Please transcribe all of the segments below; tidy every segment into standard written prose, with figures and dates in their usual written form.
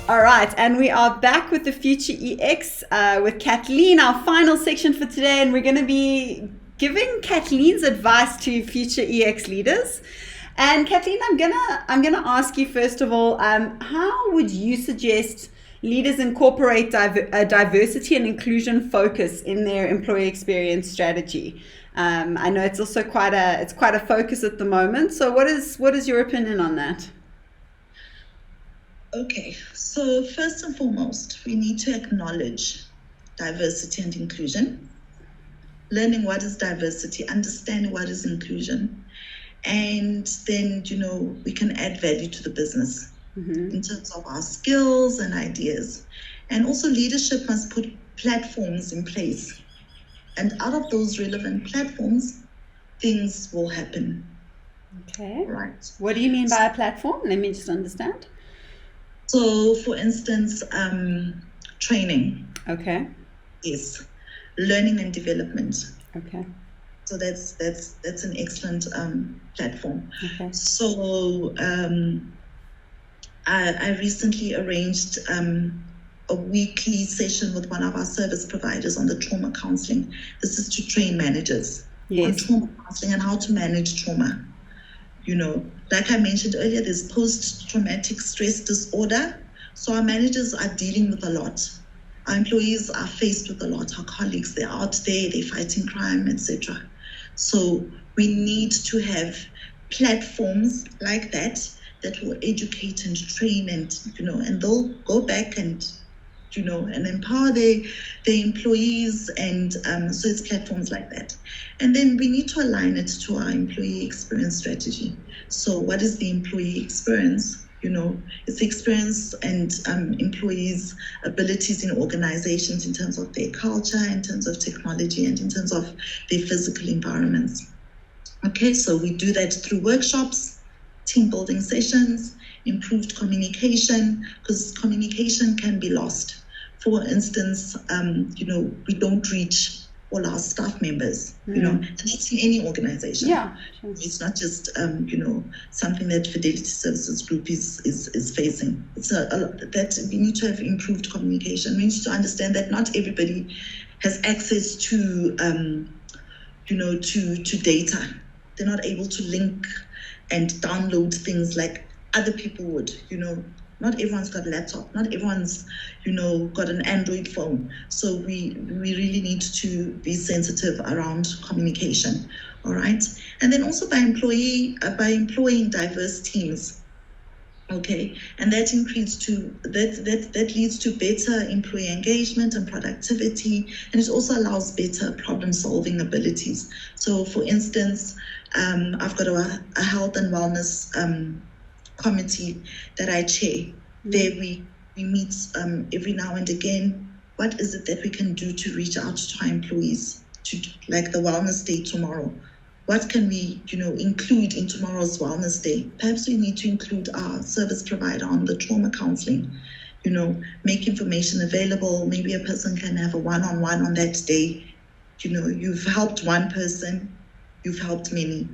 All right, and we are back with the Future EX with Kathleen, our final section for today, and we're going to be giving Kathleen's advice to future EX leaders. And Kathleen, I'm gonna ask you first of all, how would you suggest leaders incorporate diversity and inclusion focus in their employee experience strategy? I know it's also quite a focus at the moment. So what is your opinion on that? Okay, so first and foremost, we need to acknowledge diversity and inclusion, learning what is diversity, understanding what is inclusion, and then, we can add value to the business in terms of our skills and ideas. And also leadership must put platforms in place. And out of those relevant platforms, things will happen. Okay. Right. What do you mean by a platform? Let me just understand. So, for instance, training. Okay. Yes. Learning and development. Okay. So that's an excellent platform. Okay. So I recently arranged a weekly session with one of our service providers on the trauma counseling. This is to train managers on trauma counseling and how to manage trauma. Like I mentioned earlier, there's post-traumatic stress disorder. So our managers are dealing with a lot. Our employees are faced with a lot. Our colleagues, they're out there, they're fighting crime, etc. So we need to have platforms like that will educate and train and they'll go back and empower their employees, and so it's platforms like that. And then we need to align it to our employee experience strategy. So what is the employee experience? It's the experience and employees' abilities in organizations in terms of their culture, in terms of technology, and in terms of their physical environments. Okay, so we do that through workshops, team building sessions, improved communication, because communication can be lost. For instance, we don't reach all our staff members, and that's in any organization. Yeah, sure. It's not just, something that Fidelity Services Group is facing. It's that we need to have improved communication. We need to understand that not everybody has access to, to data. They're not able to link and download things like other people would, Not everyone's got a laptop. Not everyone's, got an Android phone. So we really need to be sensitive around communication. All right. And then also by employing diverse teams. Okay. And that leads to better employee engagement and productivity. And it also allows better problem solving abilities. So for instance, I've got a health and wellness committee that I chair. There we meet every now and again. What is it that we can do to reach out to our employees, to like the wellness day tomorrow? What can we, include in tomorrow's wellness day? Perhaps we need to include our service provider on the trauma counseling, make information available. Maybe a person can have a one-on-one on that day. You've helped one person, you've helped many.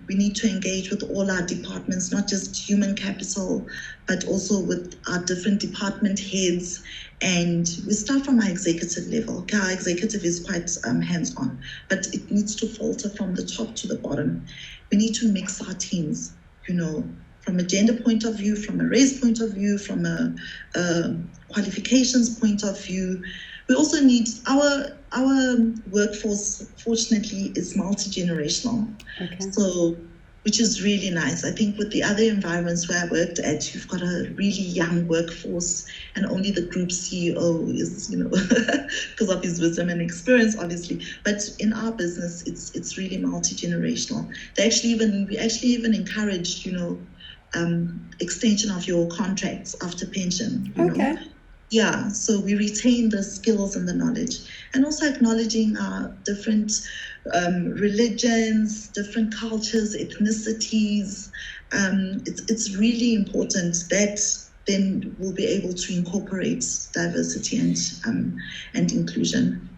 We need to engage with all our departments, not just human capital, but also with our different department heads. And we start from our executive level. Okay, our executive is quite hands-on, but it needs to filter from the top to the bottom. We need to mix our teams, from a gender point of view, from a race point of view, from a qualifications point of view. We also need our workforce, fortunately, is multi-generational. Okay. So, which is really nice. I think with the other environments where I worked at, you've got a really young workforce, and only the group CEO is, because of his wisdom and experience, obviously. But in our business, it's really multi-generational. We actually even encourage, extension of your contracts after pension. Okay. Yeah, so we retain the skills and the knowledge, and also acknowledging our different religions, different cultures, ethnicities. It's really important that then we'll be able to incorporate diversity and inclusion.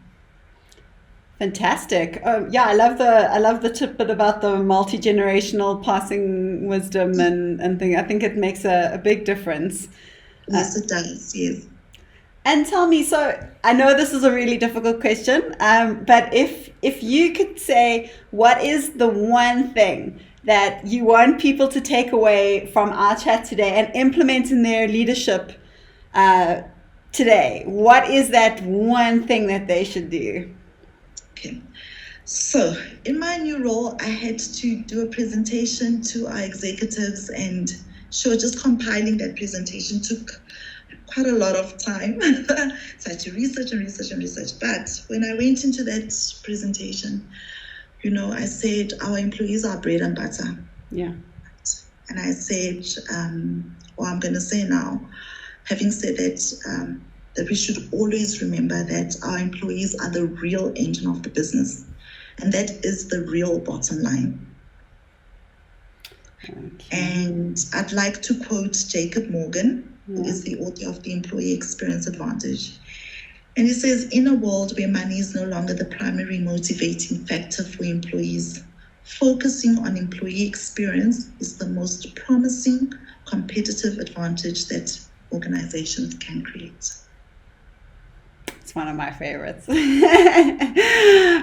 Fantastic. Yeah, I love the tidbit about the multi-generational passing wisdom and thing. I think it makes a big difference. Yes, it does. Yes. And tell me, so I know this is a really difficult question, but if you could say, what is the one thing that you want people to take away from our chat today and implement in their leadership today, what is that one thing that they should do? Okay. So in my new role, I had to do a presentation to our executives, and sure, just compiling that presentation took quite a lot of time. So I had to research and research and research. But when I went into that presentation, I said our employees are bread and butter. Yeah. And I said, or I'm going to say now, having said that, that we should always remember that our employees are the real engine of the business. And that is the real bottom line. Okay. And I'd like to quote Jacob Morgan, who is the author of The Employee Experience Advantage. And he says, in a world where money is no longer the primary motivating factor for employees, focusing on employee experience is the most promising competitive advantage that organizations can create. It's one of my favorites.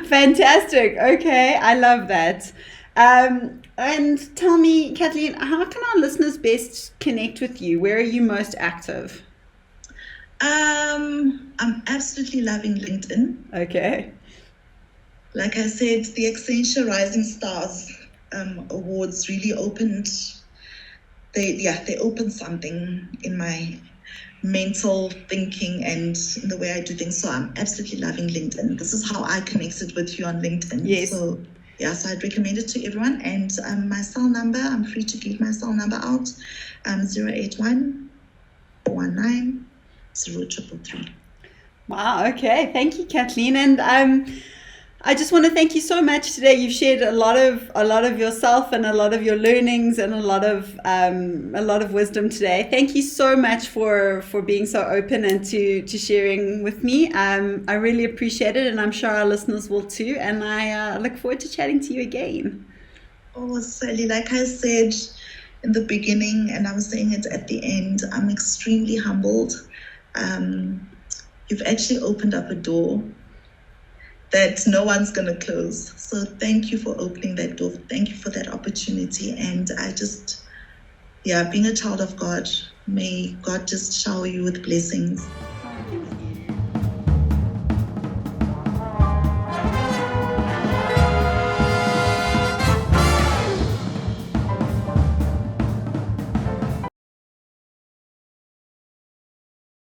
Fantastic. Okay, I love that. And tell me, Kathleen, how can our listeners best connect with you? Where are you most active? I'm absolutely loving LinkedIn. Okay. Like I said, the Accenture Rising Stars Awards really opened. They opened something in my mental thinking and in the way I do things. So I'm absolutely loving LinkedIn. This is how I connected with you on LinkedIn. Yes. So I'd recommend it to everyone. And my cell number, I'm free to give my cell number out, 081 419 0333. Wow. Okay. Thank you, Kathleen. And I just want to thank you so much today. You've shared a lot of yourself and a lot of your learnings and a lot of wisdom today. Thank you so much for being so open and to sharing with me. I really appreciate it, and I'm sure our listeners will too. And I look forward to chatting to you again. Oh, Sally, like I said in the beginning, and I was saying it at the end, I'm extremely humbled. You've actually opened up a door that no one's going to close. So thank you for opening that door. Thank you for that opportunity. And I just, being a child of God, may God just shower you with blessings.